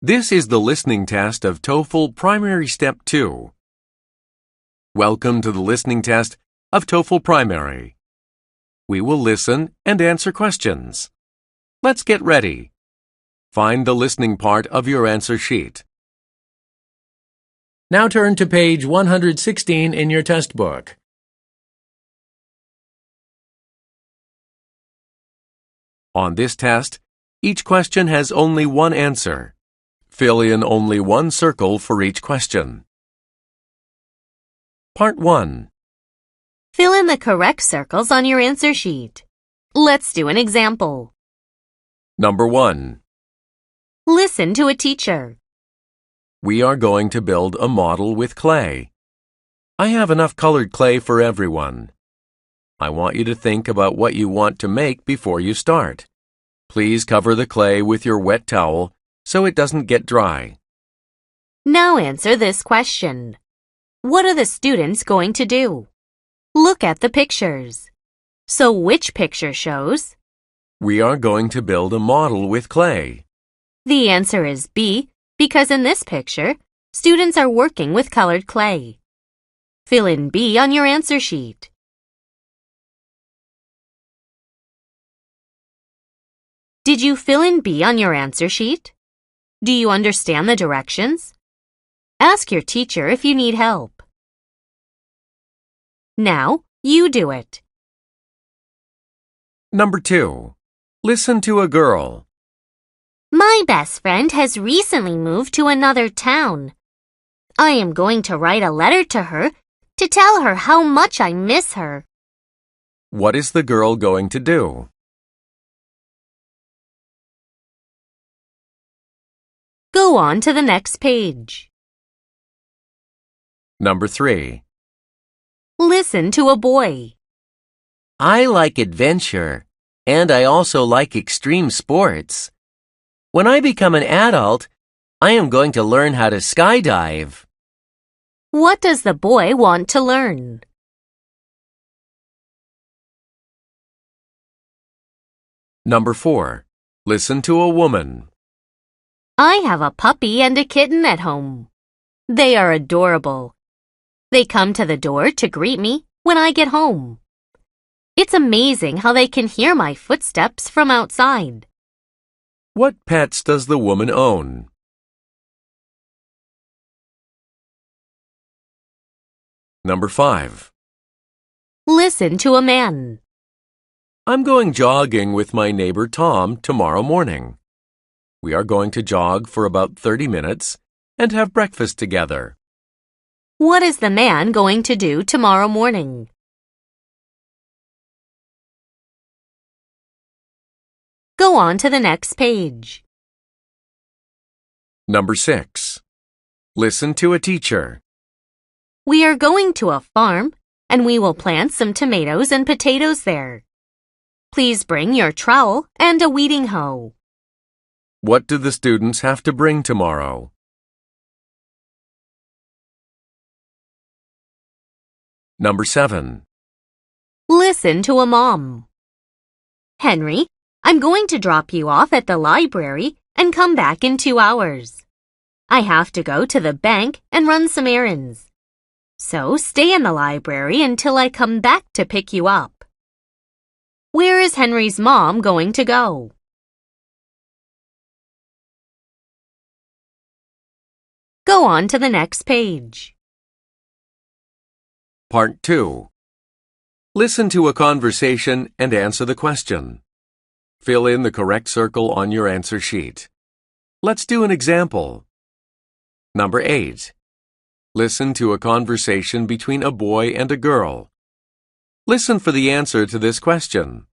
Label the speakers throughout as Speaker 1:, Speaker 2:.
Speaker 1: This is the listening test of TOEFL Primary Step 2. Welcome to the listening test of TOEFL Primary. We will listen and answer questions. Let's get ready. Find the listening part of your answer sheet. Now turn to page 116 in your test book. On this test, each question has only one answer. Fill in only one circle for each question. Part 1.
Speaker 2: Fill in the correct circles on your answer sheet. Let's do an example.
Speaker 1: Number 1.
Speaker 2: Listen to a teacher.
Speaker 1: We are going to build a model with clay. I have enough colored clay for everyone. I want you to think about what you want to make before you start. Please cover the clay with your wet towel so it doesn't get dry.
Speaker 2: Now answer this question. What are the students going to do? Look at the pictures. So which picture shows?
Speaker 1: We are going to build a model with clay.
Speaker 2: The answer is B, because in this picture, students are working with colored clay. Fill in B on your answer sheet. Did you fill in B on your answer sheet? Do you understand the directions? Ask your teacher if you need help. Now, you do it.
Speaker 1: Number 2. Listen to a girl.
Speaker 2: My best friend has recently moved to another town. I am going to write a letter to her to tell her how much I miss her.
Speaker 1: What is the girl going to do?
Speaker 2: Go on to the next page.
Speaker 1: Number 3.
Speaker 2: Listen to a boy.
Speaker 3: I like adventure, and I also like extreme sports. When I become an adult, I am going to learn how to skydive.
Speaker 2: What does the boy want to learn?
Speaker 1: Number 4. Listen to a woman.
Speaker 2: I have a puppy and a kitten at home. They are adorable. They come to the door to greet me when I get home. It's amazing how they can hear my footsteps from outside.
Speaker 1: What pets does the woman own? Number 5.
Speaker 2: Listen to a man.
Speaker 1: I'm going jogging with my neighbor Tom tomorrow morning. We are going to jog for about 30 minutes and have breakfast together.
Speaker 2: What is the man going to do tomorrow morning? Go on to the next page.
Speaker 1: Number 6. Listen to a teacher.
Speaker 2: We are going to a farm, and we will plant some tomatoes and potatoes there. Please bring your trowel and a weeding hoe.
Speaker 1: What do the students have to bring tomorrow? Number 7.
Speaker 2: Listen to a mom. Henry, I'm going to drop you off at the library and come back in 2 hours. I have to go to the bank and run some errands. So stay in the library until I come back to pick you up. Where is Henry's mom going to go? Go on to the next page.
Speaker 1: Part 2. Listen to a conversation and answer the question. Fill in the correct circle on your answer sheet. Let's do an example. Number 8. Listen to a conversation between a boy and a girl. Listen for the answer to this question.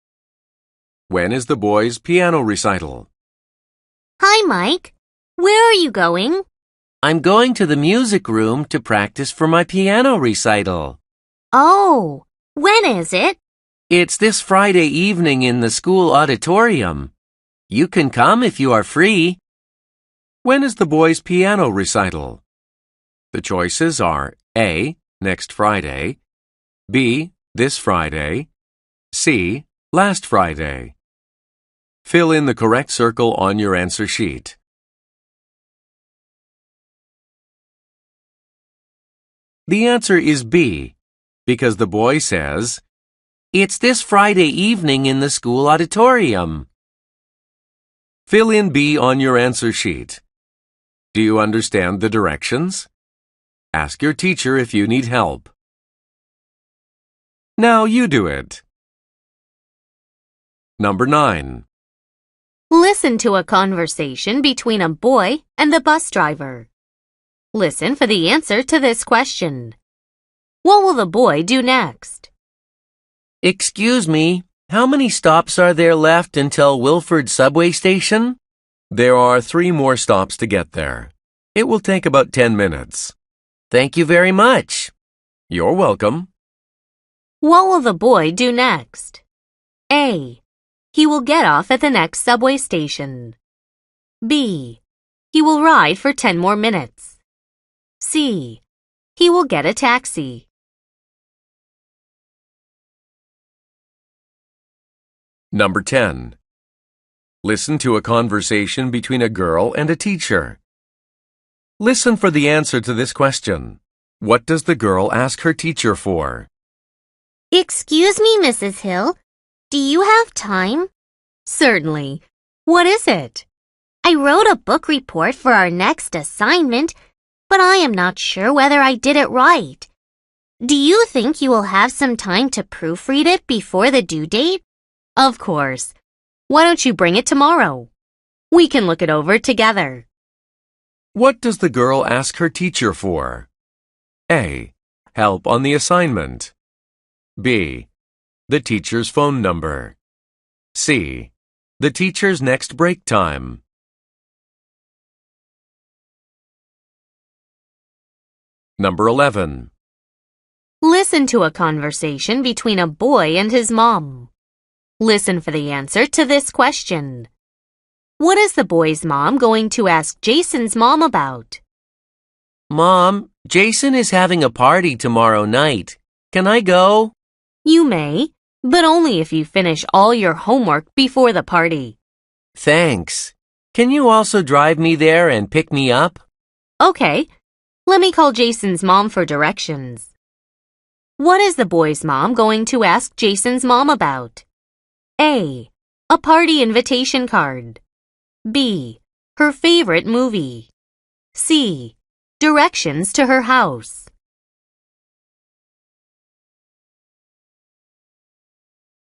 Speaker 1: When is the boy's piano recital?
Speaker 2: Hi, Mike. Where are you going?
Speaker 3: I'm going to the music room to practice for my piano recital.
Speaker 2: Oh, when is it?
Speaker 3: It's this Friday evening in the school auditorium. You can come if you are free.
Speaker 1: When is the boy's piano recital? The choices are A. Next Friday, B. This Friday, C. Last Friday. Fill in the correct circle on your answer sheet. The answer is B, because the boy says,
Speaker 3: It's this Friday evening in the school auditorium.
Speaker 1: Fill in B on your answer sheet. Do you understand the directions? Ask your teacher if you need help. Now you do it. Number 9.
Speaker 2: Listen to a conversation between a boy and the bus driver. Listen for the answer to this question. What will the boy do next?
Speaker 3: Excuse me, how many stops are there left until Wilford subway station?
Speaker 1: There are 3 more stops to get there. It will take about 10 minutes.
Speaker 3: Thank you very much.
Speaker 1: You're welcome.
Speaker 2: What will the boy do next? A. He will get off at the next subway station. B. He will ride for 10 more minutes. C. He will get a taxi.
Speaker 1: Number 10. Listen to a conversation between a girl and a teacher. Listen for the answer to this question. What does the girl ask her teacher for?
Speaker 2: Excuse me, Mrs. Hill. Do you have time? Certainly. What is it? I wrote a book report for our next assignment, but I am not sure whether I did it right. Do you think you will have some time to proofread it before the due date? Of course. Why don't you bring it tomorrow? We can look it over together.
Speaker 1: What does the girl ask her teacher for? A. Help on the assignment. B. The teacher's phone number. C. The teacher's next break time. Number 11.
Speaker 2: Listen to a conversation between a boy and his mom. Listen for the answer to this question. What is the boy's mom going to ask Jason's mom about?
Speaker 3: Mom, Jason is having a party tomorrow night. Can I go?
Speaker 2: You may, but only if you finish all your homework before the party.
Speaker 3: Thanks. Can you also drive me there and pick me up?
Speaker 2: Okay, let me call Jason's mom for directions. What is the boy's mom going to ask Jason's mom about? A. A party invitation card. B. Her favorite movie. C. Directions to her house.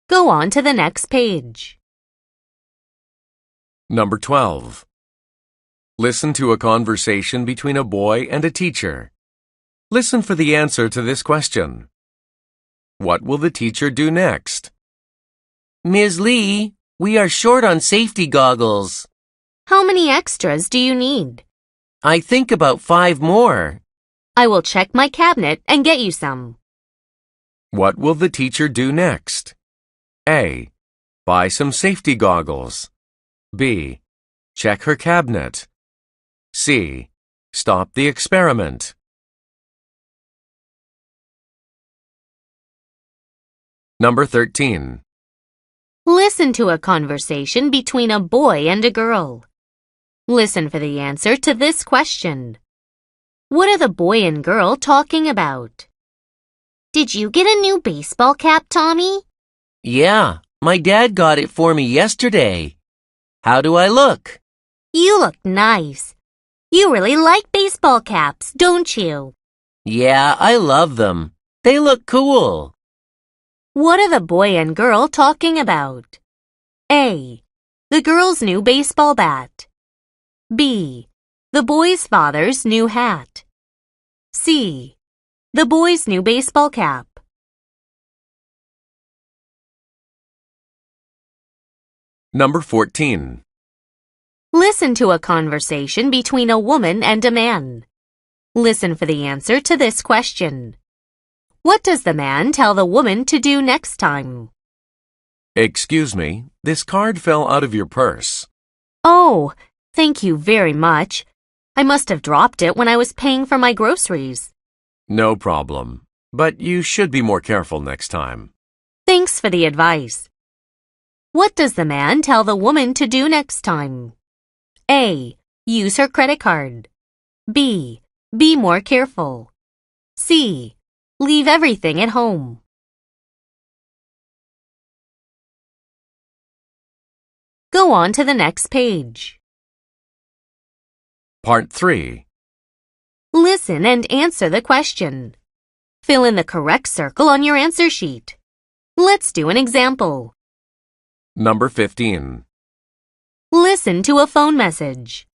Speaker 2: Go on to the next page.
Speaker 1: Number 12. Listen to a conversation between a boy and a teacher. Listen for the answer to this question. What will the teacher do next?
Speaker 3: Ms. Lee, we are short on safety goggles.
Speaker 2: How many extras do you need?
Speaker 3: I think about 5 more.
Speaker 2: I will check my cabinet and get you some.
Speaker 1: What will the teacher do next? A. Buy some safety goggles. B. Check her cabinet. C. Stop the experiment. Number 13.
Speaker 2: Listen to a conversation between a boy and a girl. Listen for the answer to this question. What are the boy and girl talking about? Did you get a new baseball cap, Tommy?
Speaker 3: Yeah, my dad got it for me yesterday. How do I look?
Speaker 2: You look nice. You really like baseball caps, don't you?
Speaker 3: Yeah, I love them. They look cool.
Speaker 2: What are the boy and girl talking about? A. The girl's new baseball bat. B. The boy's father's new hat. C. The boy's new baseball cap.
Speaker 1: Number 14.
Speaker 2: Listen to a conversation between a woman and a man. Listen for the answer to this question. What does the man tell the woman to do next time?
Speaker 1: Excuse me, this card fell out of your purse.
Speaker 2: Oh, thank you very much. I must have dropped it when I was paying for my groceries.
Speaker 1: No problem, but you should be more careful next time.
Speaker 2: Thanks for the advice. What does the man tell the woman to do next time? A. Use her credit card. B. Be more careful. C. Leave everything at home. Go on to the next page.
Speaker 1: Part 3.
Speaker 2: Listen and answer the question. Fill in the correct circle on your answer sheet. Let's do an example.
Speaker 1: Number 15.
Speaker 2: Listen to a phone message.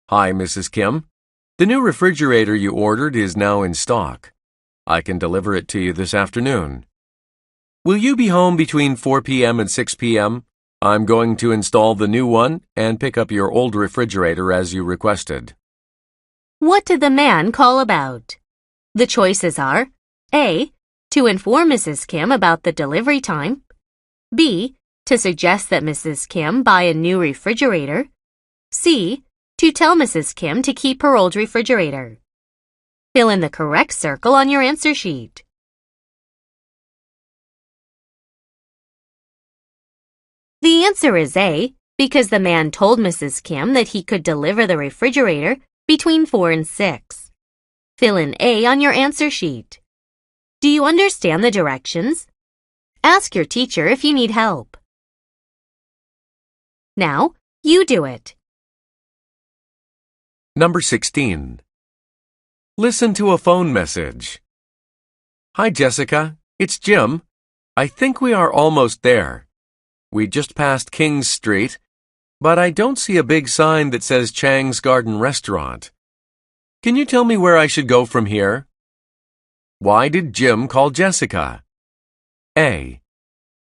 Speaker 1: Hi, Mrs. Kim. The new refrigerator you ordered is now in stock. I can deliver it to you this afternoon. Will you be home between 4 p.m. and 6 p.m.? I'm going to install the new one and pick up your old refrigerator as you requested.
Speaker 2: What did the man call about? The choices are A. To inform Mrs. Kim about the delivery time. B. To suggest that Mrs. Kim buy a new refrigerator. C. To tell Mrs. Kim to keep her old refrigerator. Fill in the correct circle on your answer sheet. The answer is A, because the man told Mrs. Kim that he could deliver the refrigerator between 4 and 6. Fill in A on your answer sheet. Do you understand the directions? Ask your teacher if you need help. Now, you do it.
Speaker 1: Number 16. Listen to a phone message. Hi, Jessica. It's Jim. I think we are almost there. We just passed King's Street, but I don't see a big sign that says Chang's Garden Restaurant. Can you tell me where I should go from here? Why did Jim call Jessica? A.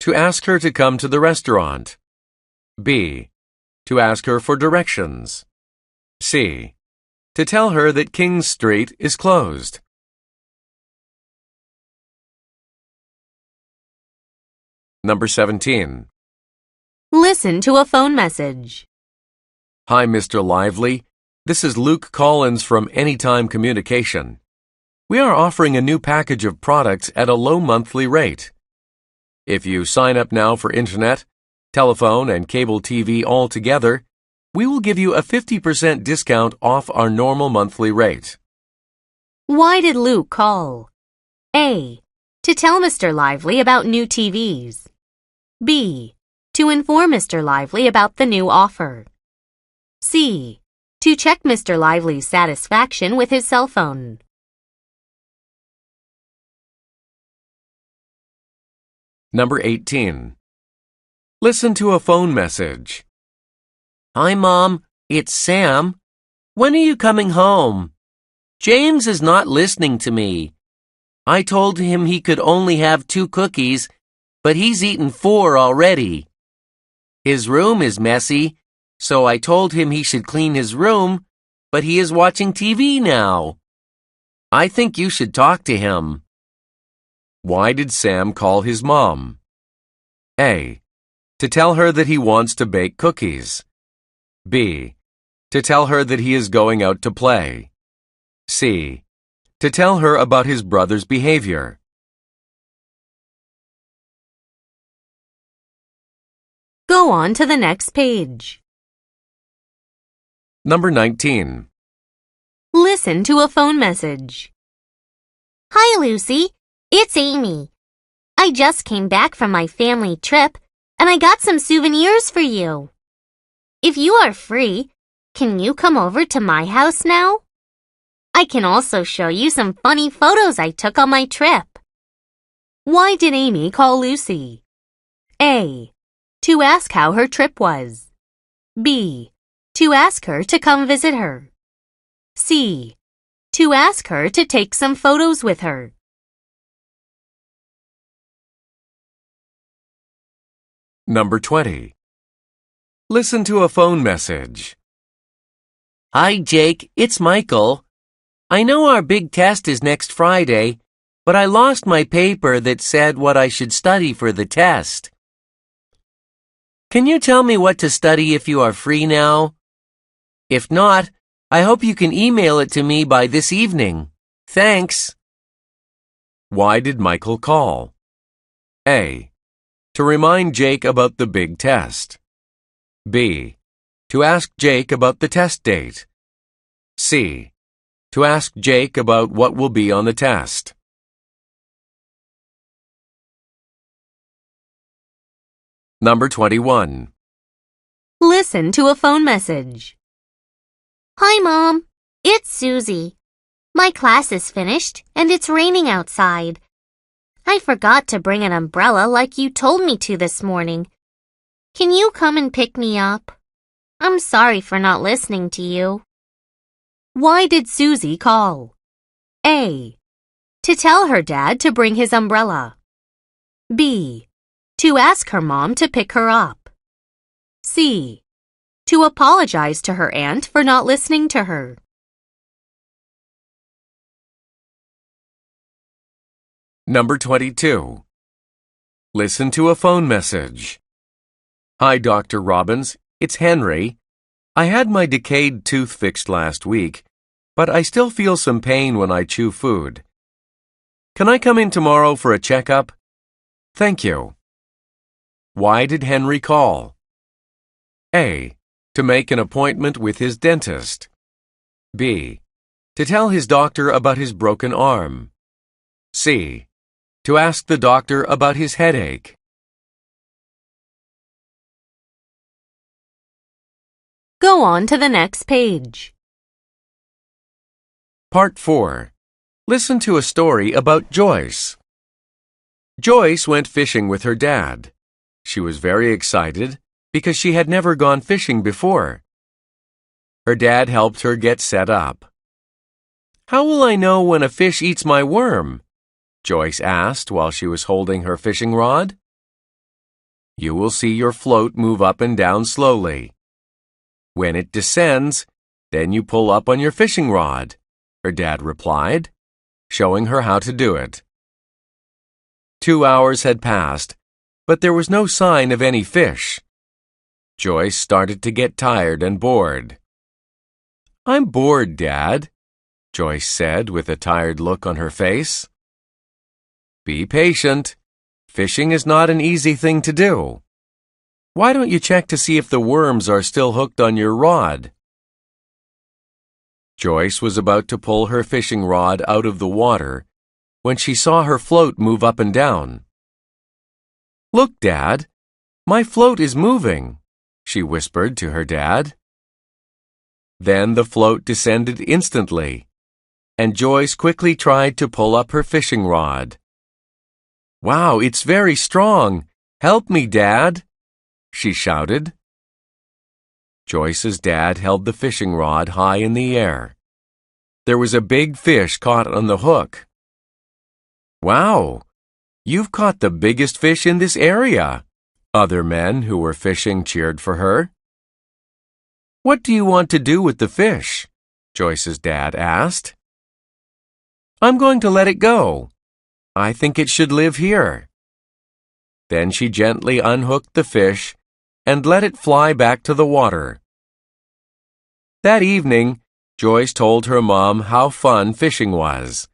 Speaker 1: To ask her to come to the restaurant. B. To ask her for directions. C. To tell her that King's Street is closed. Number 17.
Speaker 2: Listen to a phone message.
Speaker 1: Hi, Mr. Lively. This is Luke Collins from Anytime Communication. We are offering a new package of products at a low monthly rate. If you sign up now for internet, telephone, and cable TV all together, we will give you a 50% discount off our normal monthly rate.
Speaker 2: Why did Luke call? A. To tell Mr. Lively about new TVs. B. To inform Mr. Lively about the new offer. C. To check Mr. Lively's satisfaction with his cell phone.
Speaker 1: Number 18. Listen to a phone message.
Speaker 3: Hi, Mom. It's Sam. When are you coming home? James is not listening to me. I told him he could only have 2 cookies, but he's eaten 4 already. His room is messy, so I told him he should clean his room, but he is watching TV now. I think you should talk to him.
Speaker 1: Why did Sam call his mom? A. To tell her that he wants to bake cookies. B. To tell her that he is going out to play. C. To tell her about his brother's behavior.
Speaker 2: Go on to the next page.
Speaker 1: Number 19.
Speaker 2: Listen to a phone message. Hi, Lucy. It's Amy. I just came back from my family trip, and I got some souvenirs for you. If you are free, can you come over to my house now? I can also show you some funny photos I took on my trip. Why did Amy call Lucy? A. To ask how her trip was. B. To ask her to come visit her. C. To ask her to take some photos with her.
Speaker 1: Number 20. Listen to a phone message.
Speaker 3: Hi, Jake. It's Michael. I know our big test is next Friday, but I lost my paper that said what I should study for the test. Can you tell me what to study if you are free now? If not, I hope you can email it to me by this evening. Thanks.
Speaker 1: Why did Michael call? A. To remind Jake about the big test. B. To ask Jake about the test date. C. to ask Jake about what will be on the test. Number 21.
Speaker 2: Listen to a phone message.
Speaker 4: Hi, Mom. It's Susie. My class is finished and it's raining outside. I forgot to bring an umbrella like you told me to this morning. Can you come and pick me up? I'm sorry for not listening to you.
Speaker 2: Why did Susie call? A. To tell her dad to bring his umbrella. B. To ask her mom to pick her up. C. To apologize to her aunt for not listening to her.
Speaker 1: Number 22. Listen to a phone message. Hi, Dr. Robbins. It's Henry. I had my decayed tooth fixed last week, but I still feel some pain when I chew food. Can I come in tomorrow for a checkup? Thank you. Why did Henry call? A. To make an appointment with his dentist. B. To tell his doctor about his broken arm. C. To ask the doctor about his headache.
Speaker 2: Go on to the next page.
Speaker 1: Part 4. Listen to a story about Joyce. Joyce went fishing with her dad. She was very excited because she had never gone fishing before. Her dad helped her get set up. How will I know when a fish eats my worm? Joyce asked while she was holding her fishing rod. You will see your float move up and down slowly. When it descends, then you pull up on your fishing rod, her dad replied, showing her how to do it. 2 hours had passed, but there was no sign of any fish. Joyce started to get tired and bored. I'm bored, Dad, Joyce said with a tired look on her face. Be patient. Fishing is not an easy thing to do. Why don't you check to see if the worms are still hooked on your rod? Joyce was about to pull her fishing rod out of the water when she saw her float move up and down. Look, Dad, my float is moving, she whispered to her dad. Then the float descended instantly, and Joyce quickly tried to pull up her fishing rod. Wow, it's very strong. Help me, Dad, she shouted. Joyce's dad held the fishing rod high in the air. There was a big fish caught on the hook. Wow, you've caught the biggest fish in this area. Other men who were fishing cheered for her. What do you want to do with the fish? Joyce's dad asked. I'm going to let it go. I think it should live here. Then she gently unhooked the fish and let it fly back to the water. That evening, Joyce told her mom how fun fishing was,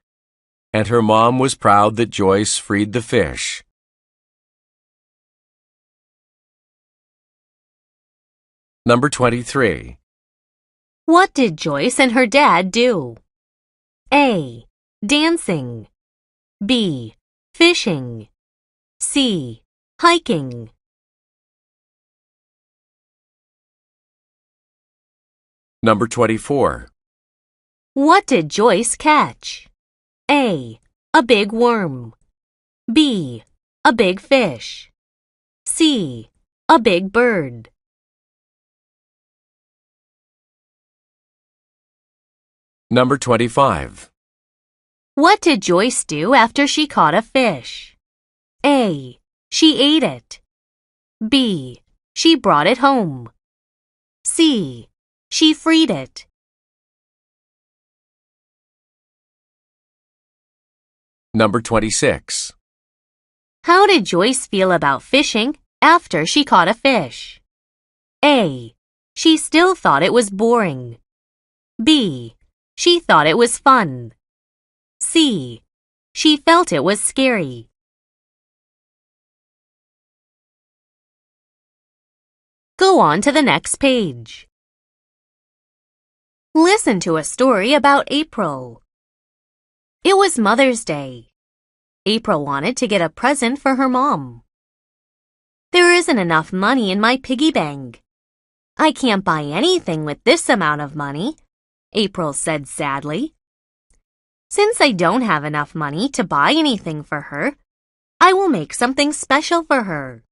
Speaker 1: and her mom was proud that Joyce freed the fish. Number 23.
Speaker 2: What did Joyce and her dad do? A. Dancing. B. Fishing. C. Hiking.
Speaker 1: Number 24.
Speaker 2: What did Joyce catch? A. A big worm. B. A big fish. C. A big bird.
Speaker 1: Number 25.
Speaker 2: What did Joyce do after she caught a fish? A. She ate it. B. She brought it home. C. She freed it.
Speaker 1: Number 26.
Speaker 2: How did Joyce feel about fishing after she caught a fish? A. She still thought it was boring. B. She thought it was fun. C. She felt it was scary. Go on to the next page. Listen to a story about April. It was Mother's Day. April wanted to get a present for her mom. There isn't enough money in my piggy bank. I can't buy anything with this amount of money, April said sadly. Since I don't have enough money to buy anything for her, I will make something special for her.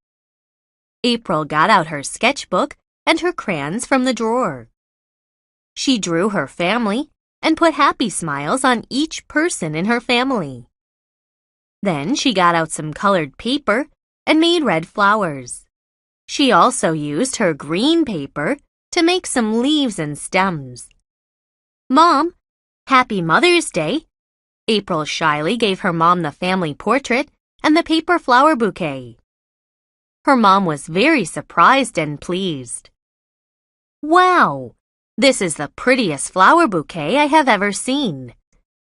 Speaker 2: April got out her sketchbook and her crayons from the drawer. She drew her family and put happy smiles on each person in her family. Then she got out some colored paper and made red flowers. She also used her green paper to make some leaves and stems. Mom, Happy Mother's Day! April shyly gave her mom the family portrait and the paper flower bouquet. Her mom was very surprised and pleased. Wow! This is the prettiest flower bouquet I have ever seen.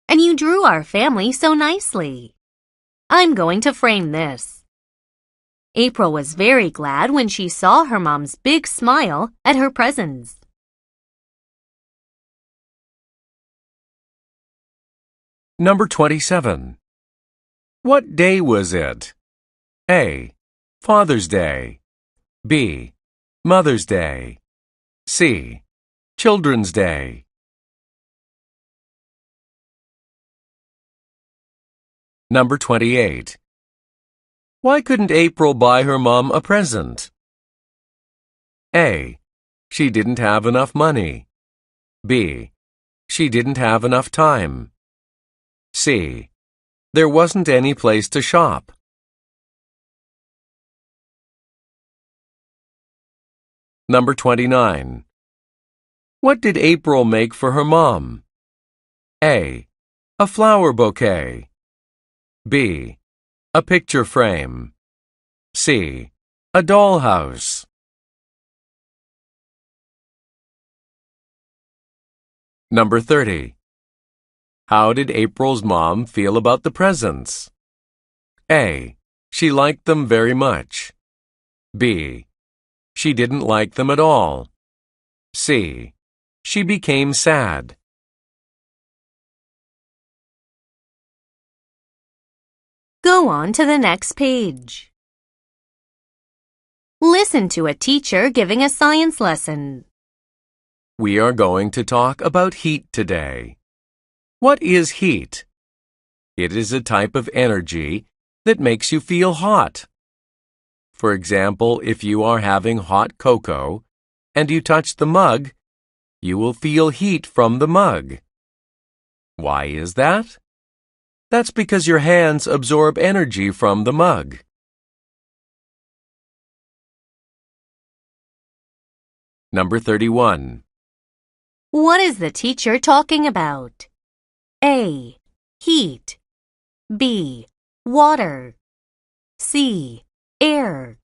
Speaker 2: And you drew our family so nicely. I'm going to frame this. April was very glad when she saw her mom's big smile at her presents.
Speaker 1: Number 27. What day was it? A. Father's Day. B. Mother's Day. C. Children's Day. Number 28. Why couldn't April buy her mom a present? A. She didn't have enough money. B. She didn't have enough time. C. There wasn't any place to shop. Number 29. What did April make for her mom? A. A flower bouquet. B. A picture frame. C. A dollhouse. Number 30. How did April's mom feel about the presents? A. She liked them very much. B. She didn't like them at all. C. She became sad.
Speaker 2: Go on to the next page. Listen to a teacher giving a science lesson.
Speaker 1: We are going to talk about heat today. What is heat? It is a type of energy that makes you feel hot. For example, if you are having hot cocoa and you touch the mug, you will feel heat from the mug. Why is that? That's because your hands absorb energy from the mug. Number 31.
Speaker 2: What is the teacher talking about? A. Heat. B. Water. C. Air.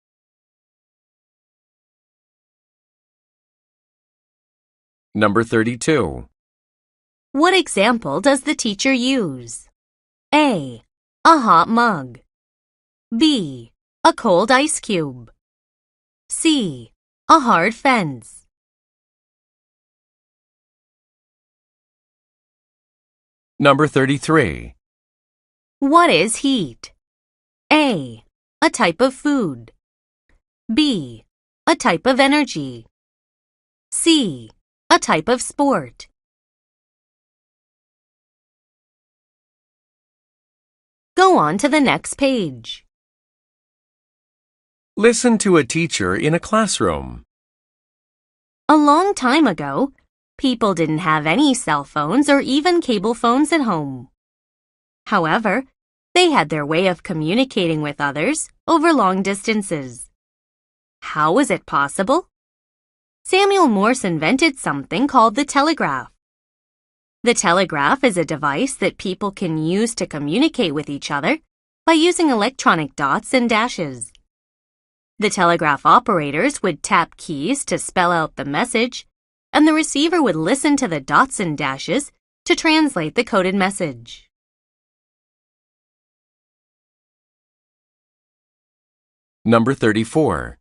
Speaker 1: Number 32.
Speaker 2: What example does the teacher use? A. A hot mug. B. A cold ice cube. C. A hard fence.
Speaker 1: Number 33.
Speaker 2: What is heat? A. A type of food. B. A type of energy. C. A type of sport. Go on to the next page.
Speaker 1: Listen to a teacher in a classroom.
Speaker 2: A long time ago, people didn't have any cell phones or even cable phones at home. However, they had their way of communicating with others over long distances. How was it possible? Samuel Morse invented something called the telegraph. The telegraph is a device that people can use to communicate with each other by using electronic dots and dashes. The telegraph operators would tap keys to spell out the message, and the receiver would listen to the dots and dashes to translate the coded message.
Speaker 1: Number 34.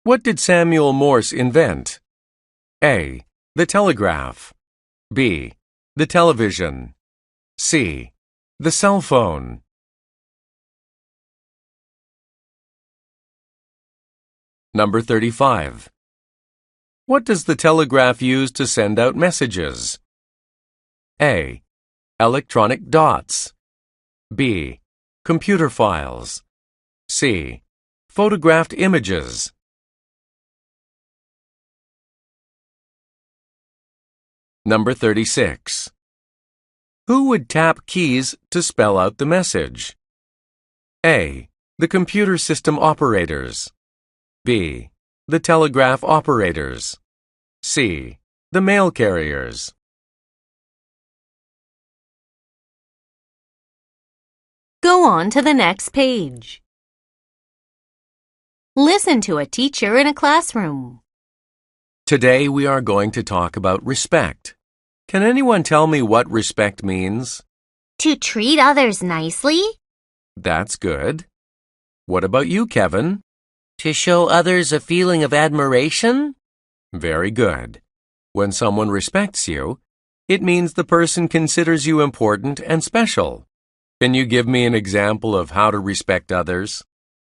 Speaker 1: What did Samuel Morse invent? A. The telegraph. B. The television. C. The cell phone. Number 35. What does the telegraph use to send out messages? A. Electronic dots. B. Computer files. C. Photographed images. Number 36. Who would tap keys to spell out the message? A. The computer system operators. B. The telegraph operators. C. The mail carriers.
Speaker 2: Go on to the next page. Listen to a teacher in a classroom.
Speaker 1: Today we are going to talk about respect. Can anyone tell me what respect means?
Speaker 4: To treat others nicely?
Speaker 1: That's good. What about you, Kevin?
Speaker 3: To show others a feeling of admiration?
Speaker 1: Very good. When someone respects you, it means the person considers you important and special. Can you give me an example of how to respect others?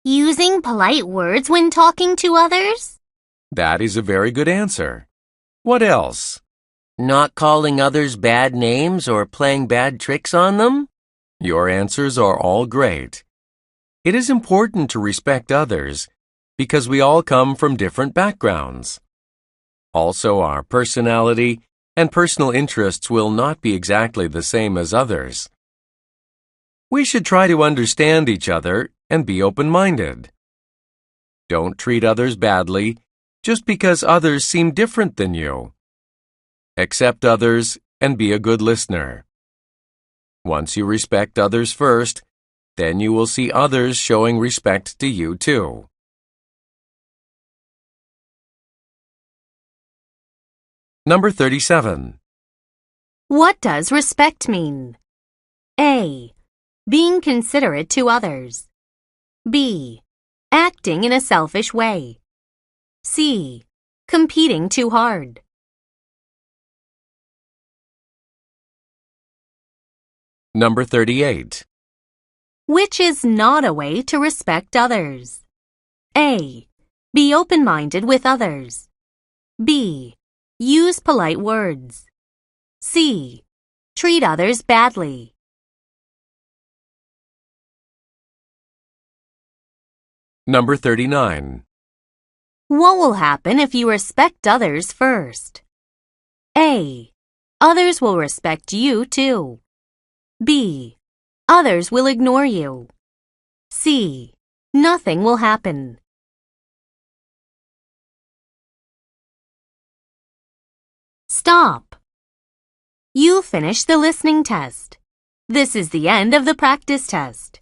Speaker 4: Using polite words when talking to others?
Speaker 1: That is a very good answer. What else?
Speaker 3: Not calling others bad names or playing bad tricks on them?
Speaker 1: Your answers are all great. It is important to respect others because we all come from different backgrounds. Also, our personality and personal interests will not be exactly the same as others. We should try to understand each other and be open-minded. Don't treat others badly just because others seem different than you. Accept others and be a good listener. Once you respect others first, then you will see others showing respect to you too. Number 37.
Speaker 2: What does respect mean? A. Being considerate to others. B. Acting in a selfish way. C. Competing too hard.
Speaker 1: Number 38.
Speaker 2: Which is not a way to respect others? A. Be open-minded with others. B. Use polite words. C. Treat others badly.
Speaker 1: Number 39.
Speaker 2: What will happen if you respect others first? A. Others will respect you too. B. Others will ignore you. C. Nothing will happen. Stop. You finished the listening test. This is the end of the practice test.